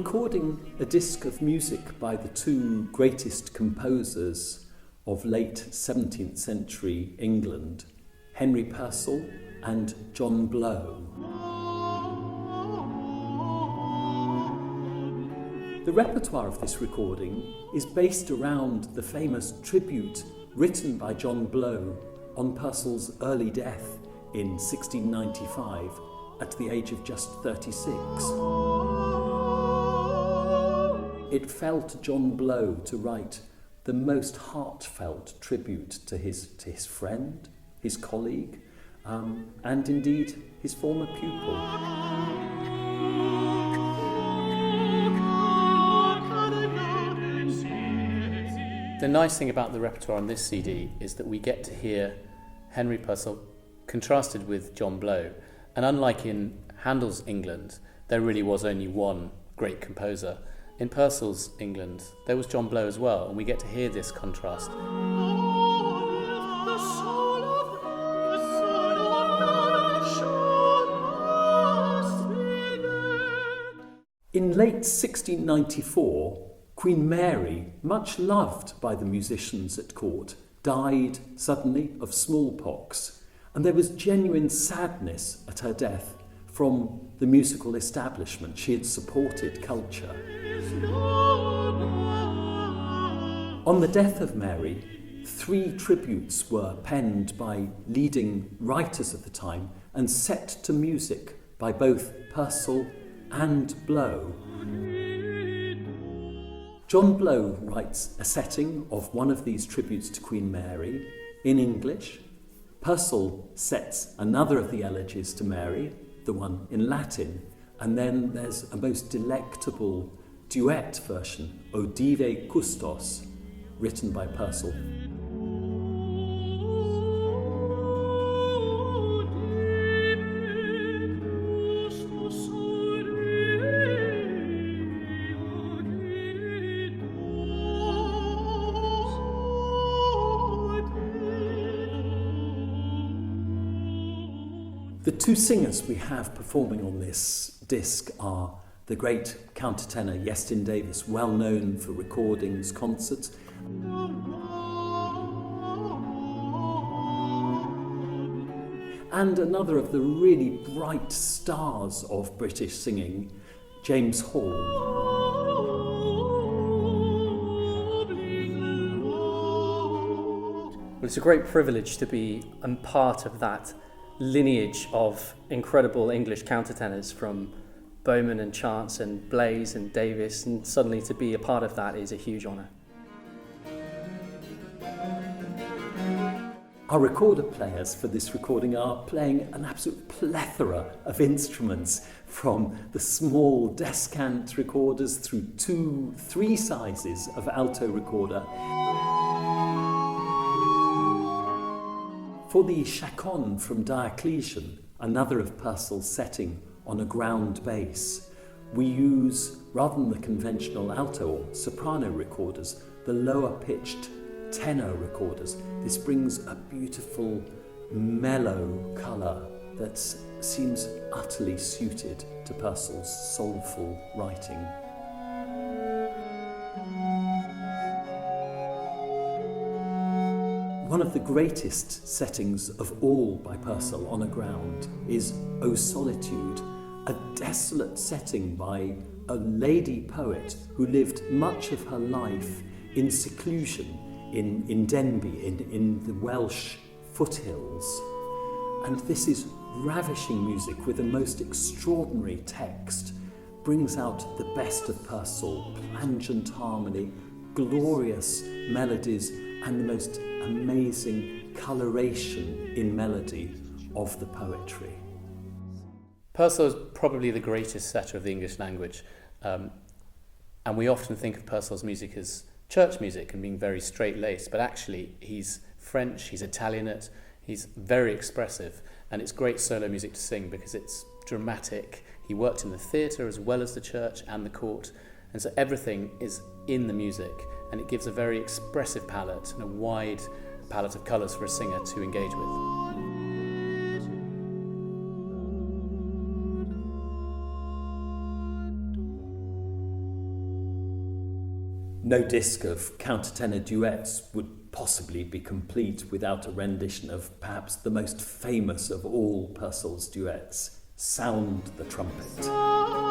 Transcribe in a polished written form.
recording a disc of music by the two greatest composers of late 17th century England, Henry Purcell and John Blow. The repertoire of this recording is based around the famous tribute written by John Blow on Purcell's early death in 1695 at the age of just 36. It fell to John Blow to write the most heartfelt tribute to his friend, his colleague, and indeed his former pupil. The nice thing about the repertoire on this CD is that we get to hear Henry Purcell contrasted with John Blow. And unlike in Handel's England, there really was only one great composer. In Purcell's England, there was John Blow as well, and we get to hear this contrast. In late 1694, Queen Mary, much loved by the musicians at court, died suddenly of smallpox, and there was genuine sadness at her death from the musical establishment. She had supported culture. On the death of Mary, 3 tributes were penned by leading writers at the time and set to music by both Purcell and Blow. John Blow writes a setting of one of these tributes to Queen Mary in English. Purcell sets another of the elegies to Mary, the one in Latin, and then there's a most delectable duet version, Odive Custos, written by Purcell. The two singers we have performing on this disc are the great countertenor Iestyn Davies, well known for recordings, concerts, and another of the really bright stars of British singing, James Hall. Well, it's a great privilege to be a part of that lineage of incredible English countertenors from Bowman and Chance and Blaze and Davis, and suddenly to be a part of that is a huge honour. Our recorder players for this recording are playing an absolute plethora of instruments, from the small descant recorders through 3 sizes of alto recorder. For the chaconne from Diocletian, another of Purcell's setting on a ground bass, we use, rather than the conventional alto or soprano recorders, the lower pitched tenor recorders. This brings a beautiful mellow colour that seems utterly suited to Purcell's soulful writing. One of the greatest settings of all by Purcell on a ground is O Solitude, a desolate setting by a lady poet who lived much of her life in seclusion in Denbigh, in the Welsh foothills. And this is ravishing music with a most extraordinary text, brings out the best of Purcell, plangent harmony, glorious melodies, and the most amazing coloration in melody of the poetry. Purcell is probably the greatest setter of the English language, and we often think of Purcell's music as church music and being very straight-laced, but actually he's French, he's Italianate, he's very expressive, and it's great solo music to sing because it's dramatic. He worked in the theatre as well as the church and the court, and so everything is in the music, and it gives a very expressive palette and a wide palette of colours for a singer to engage with. No disc of countertenor duets would possibly be complete without a rendition of perhaps the most famous of all Purcell's duets, Sound the Trumpet.